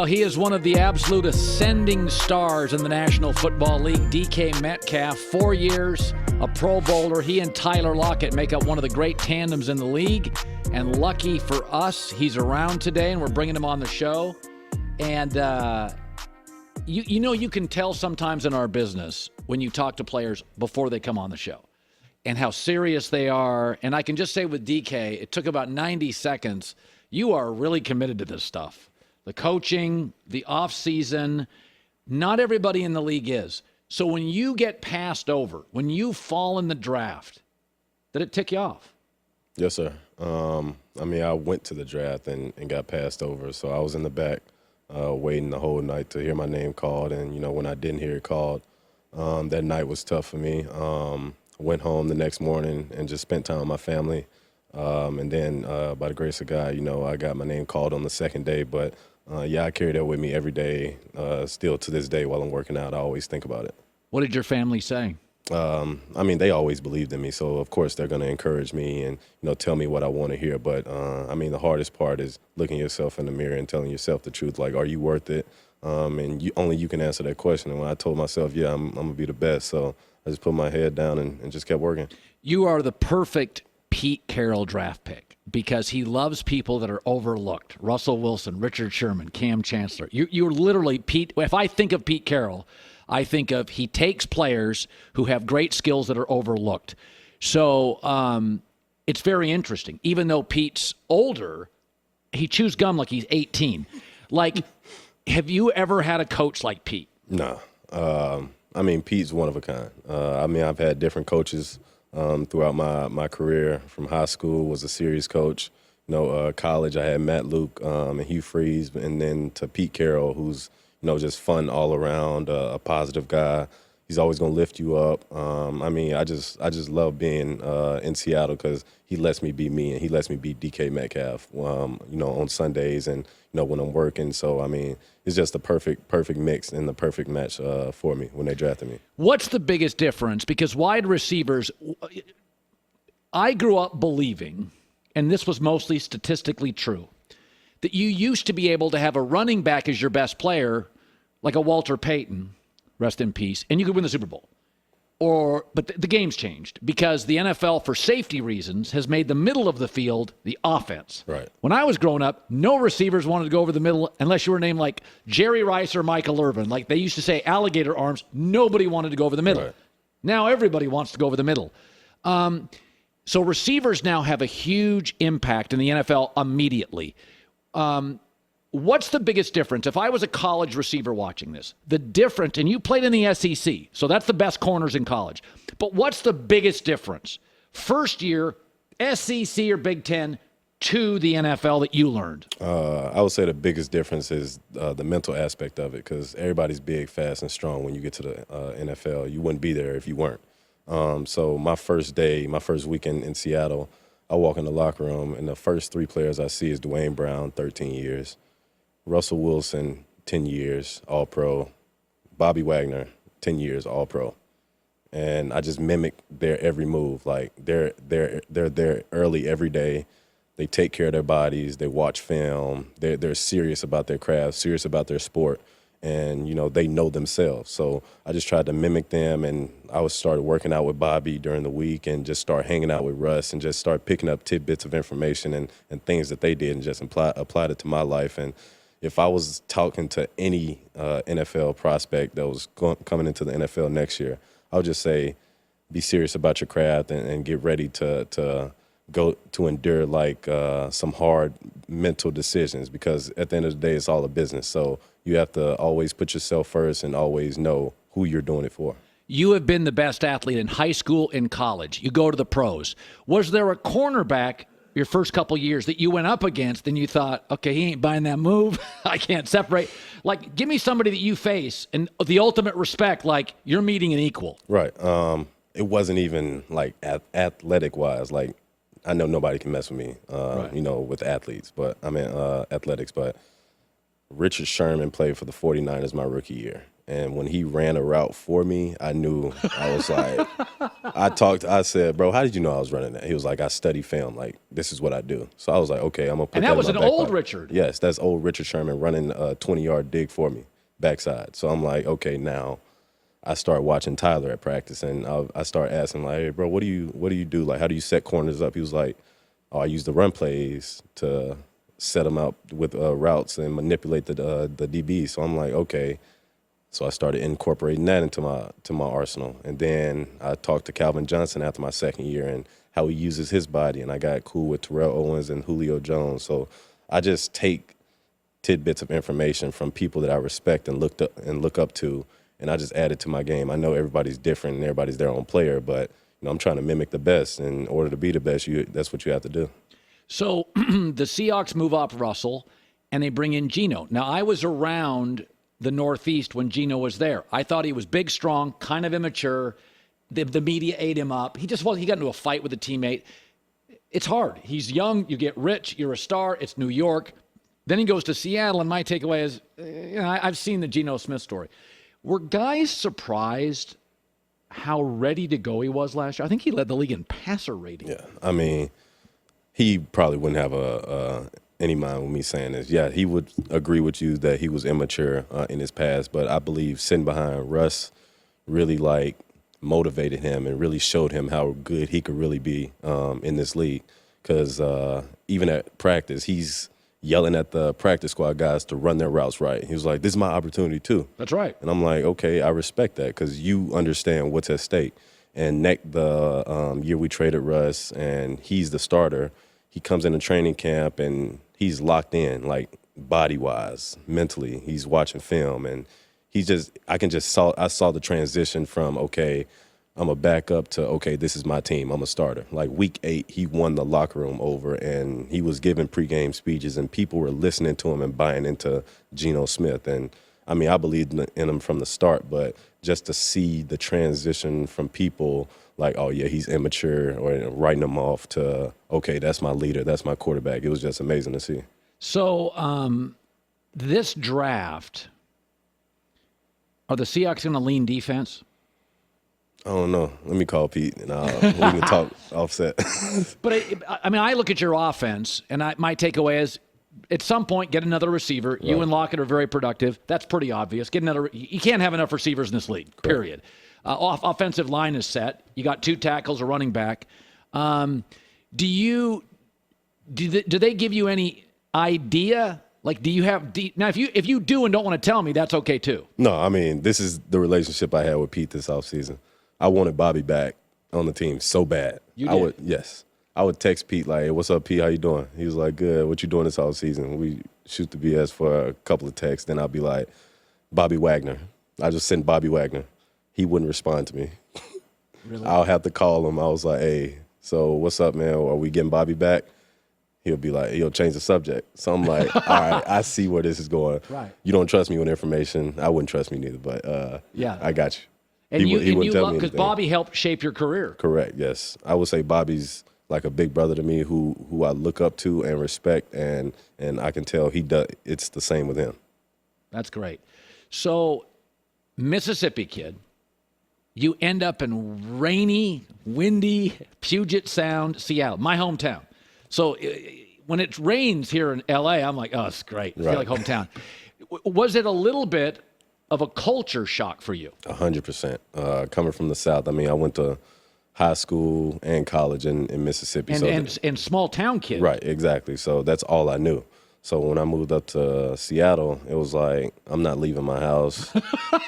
Well, he is one of the absolute ascending stars in the National Football League, DK Metcalf. 4 years, a Pro Bowler. He and Tyler Lockett make up one of the great tandems in the league. And lucky for us, he's around today, and we're bringing him on the show. And you know, you can tell sometimes in our business when you talk to players before they come on the show and how serious they are. And I can just say with DK, it took about 90 seconds. You are really committed to this stuff. The coaching, the off-season, not everybody in the league is. So when you get passed over, when you fall in the draft, did it tick you off? Yes, sir. I went to the draft and got passed over. So I was in the back waiting the whole night to hear my name called. And, when I didn't hear it called, that night was tough for me. Went home the next morning and just spent time with my family. And then by the grace of God, I got my name called on the second day. But, I carry that with me every day. Still to this day while I'm working out, I always think about it. What did your family say? They always believed in me. So, of course, they're going to encourage me and, tell me what I want to hear. But, the hardest part is looking yourself in the mirror and telling yourself the truth. Like, are you worth it? And only you can answer that question. And when I told myself, yeah, I'm going to be the best. So I just put my head down and just kept working. You are the perfect Pete Carroll draft pick because he loves people that are overlooked. Russell Wilson, Richard Sherman, Cam Chancellor. You're literally Pete. If I think of Pete Carroll, I think of he takes players who have great skills that are overlooked. So it's very interesting. Even though Pete's older, he chews gum like he's 18. Like, have you ever had a coach like Pete? No. Pete's one of a kind. I've had different coaches throughout my career. From high school, was a serious coach. College, I had Matt Luke and Hugh Freeze, and then to Pete Carroll, who's just fun all around, a positive guy. He's always going to lift you up. I just love being in Seattle because he lets me be me and he lets me be DK Metcalf, on Sundays and, when I'm working. So, it's just the perfect mix and the perfect match for me when they drafted me. What's the biggest difference? Because wide receivers, I grew up believing, and this was mostly statistically true, that you used to be able to have a running back as your best player, like a Walter Payton, rest in peace, and you could win the Super Bowl. But the game's changed because the NFL, for safety reasons, has made the middle of the field the offense. Right. When I was growing up, no receivers wanted to go over the middle unless you were named like Jerry Rice or Michael Irvin. Like they used to say alligator arms, nobody wanted to go over the middle. Right. Now everybody wants to go over the middle. So receivers now have a huge impact in the NFL immediately. What's the biggest difference? If I was a college receiver watching this, the difference, and you played in the SEC, so that's the best corners in college. But what's the biggest difference? First year, SEC or Big Ten to the NFL that you learned? I would say the biggest difference is the mental aspect of it because everybody's big, fast, and strong when you get to the NFL. You wouldn't be there if you weren't. So my first weekend in Seattle, I walk in the locker room, and the first three players I see is Dwayne Brown, 13 years. Russell Wilson, 10 years, All-Pro. Bobby Wagner, 10 years, All-Pro. And I just mimic their every move. Like, they're there early every day. They take care of their bodies. They watch film. They're serious about their craft, serious about their sport. And, they know themselves. So I just tried to mimic them, and I started working out with Bobby during the week and just start hanging out with Russ and just start picking up tidbits of information and things that they did and just applied it to my life. And if I was talking to any NFL prospect that was coming into the NFL next year, I would just say, be serious about your craft and get ready to go to endure like some hard mental decisions because at the end of the day, it's all a business. So you have to always put yourself first and always know who you're doing it for. You have been the best athlete in high school and college. You go to the pros. Was there a cornerback your first couple years that you went up against and you thought, okay, he ain't buying that move. I can't separate. Like, give me somebody that you face and the ultimate respect, like you're meeting an equal. Right. It wasn't even like athletic-wise. Like, I know nobody can mess with me, right. With athletes, athletics. But Richard Sherman played for the 49ers my rookie year. And when he ran a route for me, I knew. I was like, I said, bro, how did you know I was running that? He was like, I study film. Like, this is what I do. So I was like, okay, I'm going to put And that that was in an my back old pocket. Richard. Yes, that's old Richard Sherman running a 20-yard dig for me, backside. So I'm like, okay, now I start watching Tyler at practice, and I start asking, like, hey, bro, what do you do? Like, how do you set corners up? He was like, oh, I use the run plays to set them out with routes and manipulate the DB. So I'm like, okay. So I started incorporating that into my arsenal. And then I talked to Calvin Johnson after my second year and how he uses his body. And I got cool with Terrell Owens and Julio Jones. So I just take tidbits of information from people that I respect and look up to, and I just add it to my game. I know everybody's different and everybody's their own player, but I'm trying to mimic the best. And in order to be the best, that's what you have to do. So the Seahawks move off Russell, and they bring in Geno. Now, I was around the Northeast when Geno was there. I thought he was big, strong, kind of immature. The media ate him up. He got into a fight with a teammate. It's hard. He's young. You get rich. You're a star. It's New York. Then he goes to Seattle, and my takeaway is, I've seen the Geno Smith story. Were guys surprised how ready to go he was last year? I think he led the league in passer rating. Yeah, I mean, he probably wouldn't have any mind with me saying this. Yeah, he would agree with you that he was immature in his past, but I believe sitting behind Russ really motivated him and really showed him how good he could really be in this league. Because even at practice, he's yelling at the practice squad guys to run their routes right. He was like, this is my opportunity too. That's right. And I'm like, okay, I respect that because you understand what's at stake. And the year we traded Russ and he's the starter, he comes into training camp and he's locked in, like body-wise, mentally. He's watching film and I saw the transition from, okay, I'm a backup to, okay, this is my team. I'm a starter. Like week 8, he won the locker room over, and he was giving pregame speeches, and people were listening to him and buying into Geno Smith. And, I mean, I believed in him from the start, but just to see the transition from people like, oh, yeah, he's immature, or writing him off to, okay, that's my leader, that's my quarterback. It was just amazing to see. So this draft, are the Seahawks going to lean defense? I don't know. Let me call Pete, and we can talk offset. But, I look at your offense, and my takeaway is at some point get another receiver. Right. You and Lockett are very productive. That's pretty obvious. You can't have enough receivers in this league, correct, period. Offensive line is set. You got 2 tackles, a running back. Do they give you any idea? Like, do you have now? If you do and don't want to tell me, that's okay too. No, I mean, this is the relationship I had with Pete this offseason. I wanted Bobby back on the team so bad. You did? Yes. I would text Pete like, hey, what's up, Pete? How you doing? He was like, good. What you doing this offseason? We shoot the BS for a couple of texts. Then I'll be like, Bobby Wagner. I just sent Bobby Wagner. He wouldn't respond to me. Really? I'll have to call him. I was like, hey, so what's up, man? Are we getting Bobby back? He'll be like, he'll change the subject. So I'm like, all right, I see where this is going. Right. You don't trust me with information. I wouldn't trust me neither, but yeah, I got you. And he wouldn't tell me because Bobby helped shape your career. Correct, yes. I would say Bobby's like a big brother to me who I look up to and respect, and I can tell it's the same with him. That's great. So, Mississippi kid, you end up in rainy, windy Puget Sound, Seattle, my hometown. So when it rains here in L.A., I'm like, oh, it's great. I feel like hometown. Was it a little bit of a culture shock for you? 100%. Coming from the South, I mean, I went to high school and college in Mississippi. And small town kid. Right, exactly. So that's all I knew. So when I moved up to Seattle, it was like, I'm not leaving my house.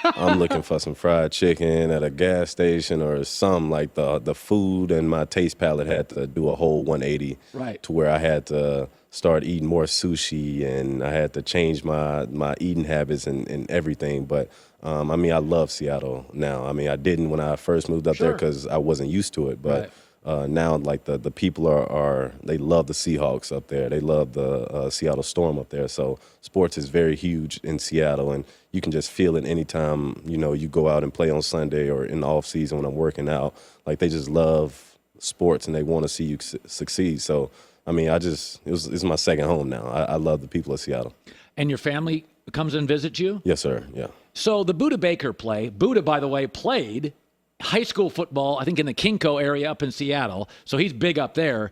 I'm looking for some fried chicken at a gas station or something. Like the food and my taste palette had to do a whole 180. Right. To where I had to start eating more sushi, and I had to change my eating habits and everything. But, I mean, I love Seattle now. I mean, I didn't when I first moved up there because I wasn't used to it. But now, like, the people they love the Seahawks up there. They love the Seattle Storm up there. So sports is very huge in Seattle, and you can just feel it anytime, you go out and play on Sunday or in the off season when I'm working out. Like, they just love sports, and they want to see you succeed. So, I mean, it's my second home now. I love the people of Seattle. And your family comes and visits you? Yes, sir. Yeah. So the Buda Baker play, Buda, by the way, played high school football, I think in the Kinko area up in Seattle. So he's big up there.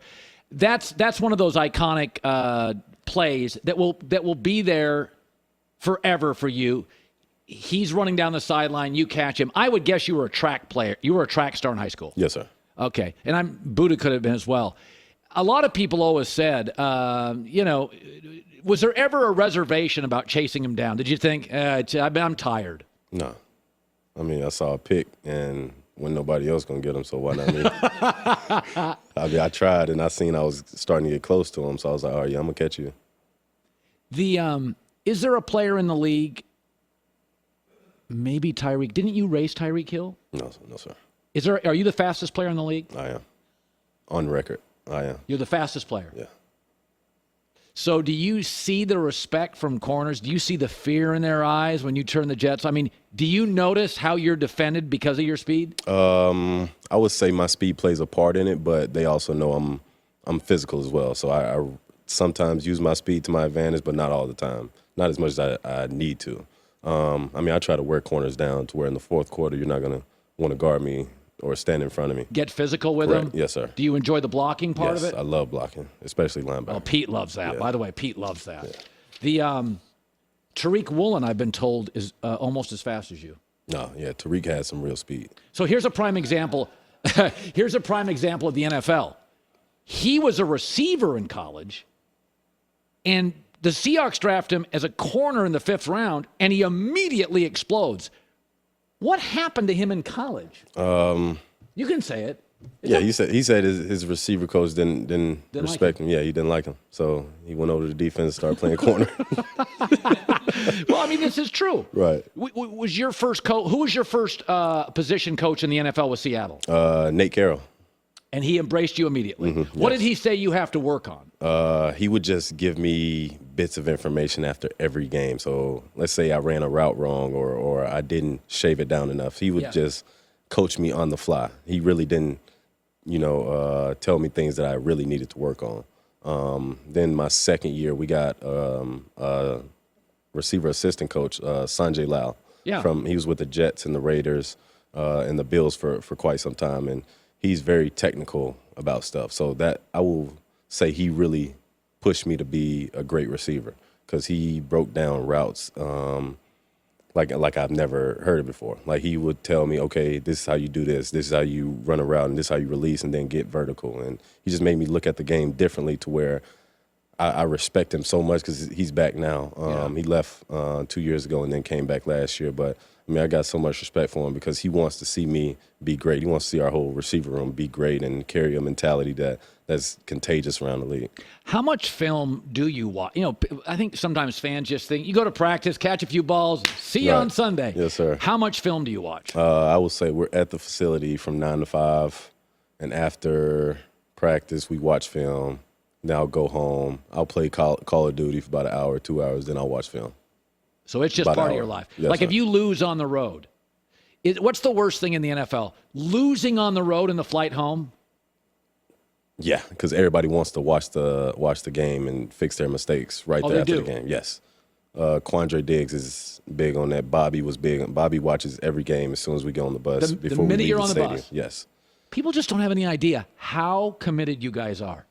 That's one of those iconic plays that will be there forever for you. He's running down the sideline, you catch him. I would guess you were a track player. You were a track star in high school. Yes, sir. Okay. And Buda could have been as well. A lot of people always said, was there ever a reservation about chasing him down? Did you think, I'm tired? No. I mean, I saw a pick, and when nobody else going to get him, so why not me? I tried, and I seen I was starting to get close to him, so I was like, all right, yeah, I'm going to catch you. Is there a player in the league, maybe Tyreek? Didn't you race Tyreek Hill? No, sir. Are you the fastest player in the league? I am. On record, I am. You're the fastest player? Yeah. So do you see the respect from corners? Do you see the fear in their eyes when you turn the jets? I mean, do you notice how you're defended because of your speed? I would say my speed plays a part in it, but they also know I'm physical as well. So I sometimes use my speed to my advantage, but not all the time. Not as much as I need to. I try to wear corners down to where in the fourth quarter you're not going to want to guard me or stand in front of me. Get physical with Correct. them? Yes, sir. Do you enjoy the blocking part of it? Yes, I love blocking, especially linebacker. Oh, Pete loves that. Yeah. By the way, Pete loves that. Yeah. The Tariq Woolen, I've been told, is almost as fast as you. No, yeah, Tariq has some real speed. So here's a prime example. Here's a prime example of the NFL. He was a receiver in college, and the Seahawks draft him as a corner in the 5th round, and he immediately explodes. What happened to him in college? You can say it. He said his receiver coach didn't respect him. Yeah, he didn't like him. So he went over to the defense and started playing corner. Well, this is true. Right. Was your first coach? Who was your first position coach in the NFL with Seattle? Nate Carroll. And he embraced you immediately. Mm-hmm, What did he say you have to work on? He would just give me bits of information after every game. So let's say I ran a route wrong or I didn't shave it down enough. He would just coach me on the fly. He really didn't, tell me things that I really needed to work on. Then my second year, we got a receiver assistant coach, Sanjay Lal. Yeah. He was with the Jets and the Raiders and the Bills for quite some time. And he's very technical about stuff. So that I will say he really pushed me to be a great receiver because he broke down routes like I've never heard it before. Like he would tell me, okay, this is how you do this is how you run a route, and this is how you release and then get vertical. And he just made me look at the game differently to where I respect him so much because he's back now. He left 2 years ago and then came back last year. But, I got so much respect for him because he wants to see me be great. He wants to see our whole receiver room be great and carry a mentality that's contagious around the league. How much film do you watch? I think sometimes fans just think, you go to practice, catch a few balls, see you on Sunday. Yes, sir. How much film do you watch? I would say we're at the facility from 9 to 5, and after practice, we watch film. Then I'll go home. I'll play Call of Duty for about an hour, 2 hours. Then I'll watch film. So it's just about part of your life. Yes, like sir. if you lose on the road, what's the worst thing in the NFL? Losing on the road in the flight home? Yeah, because everybody wants to watch the game and fix their mistakes there after the game. Yes. Quandre Diggs is big on that. Bobby was big. Bobby watches every game as soon as we get on the bus. The minute you're on the bus. Yes. People just don't have any idea how committed you guys are.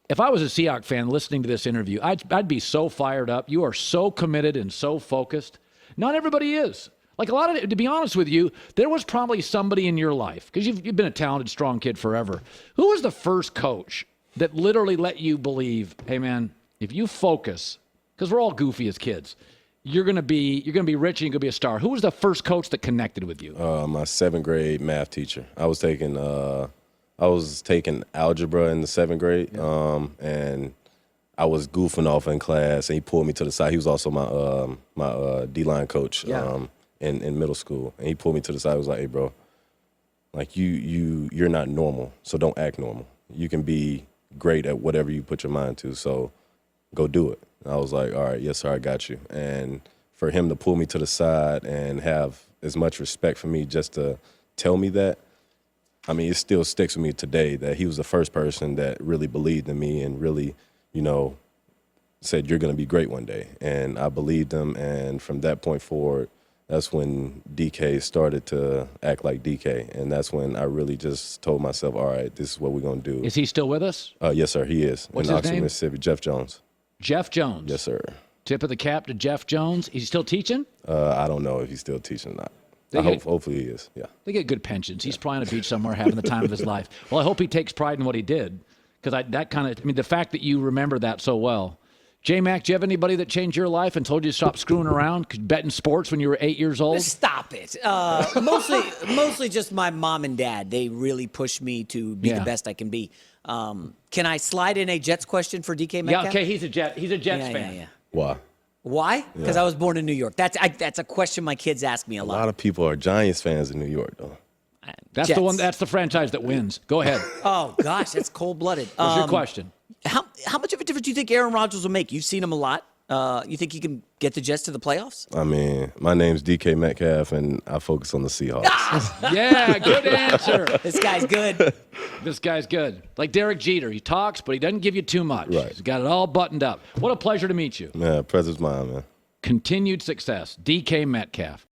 If I was a Seahawks fan listening to this interview, I'd be so fired up. You are so committed and so focused. Not everybody is. Like to be honest with you, there was probably somebody in your life, because you've been a talented, strong kid forever. Who was the first coach that literally let you believe, hey man, if you focus, because we're all goofy as kids, you're gonna be rich and you're gonna be a star. Who was the first coach that connected with you? My 7th grade math teacher. I was taking algebra in the 7th grade, and I was goofing off in class, and he pulled me to the side. He was also my D-line coach in middle school, and he pulled me to the side. He was like, "Hey, bro, like you're not normal, so don't act normal. You can be great at whatever you put your mind to, so go do it." And I was like, "All right, yes, sir, I got you." And for him to pull me to the side and have as much respect for me just to tell me that, it still sticks with me today that he was the first person that really believed in me and really, said, "You're going to be great one day," and I believed him. And from that point forward, that's when DK started to act like DK, and that's when I really just told myself, "All right, this is what we're going to do." Is he still with us? Yes, sir. He is. What's in his Oxford, name? Mississippi. Jeff Jones. Jeff Jones. Yes, sir. Tip of the cap to Jeff Jones. Is he still teaching? I don't know if he's still teaching or not. Hopefully he is. Yeah. They get good pensions. He's probably on a beach somewhere having the time of his life. Well, I hope he takes pride in what he did, because the fact that you remember that so well. J-Mac, do you have anybody that changed your life and told you to stop screwing around, betting sports when you were 8 years old? Stop it. Mostly just my mom and dad. They really pushed me to be the best I can be. Can I slide in a Jets question for DK Metcalf? Yeah, okay. He's a Jets fan. Yeah. Why? Why? Because I was born in New York. That's a question my kids ask me a A lot. lot of people are Giants fans in New York, though. That's Jets. the one. That's the franchise that wins. Go ahead. Oh gosh, that's cold-blooded. What's your question? How much of a difference do you think Aaron Rodgers will make? You've seen him a lot. You think he can get the Jets to the playoffs? I mean, my name's DK Metcalf, and I focus on the Seahawks. Yeah, good answer. This guy's good. This guy's good. Like Derek Jeter. He talks, but he doesn't give you too much. Right. He's got it all buttoned up. What a pleasure to meet you. Man, presence mine, man. Continued success. DK Metcalf.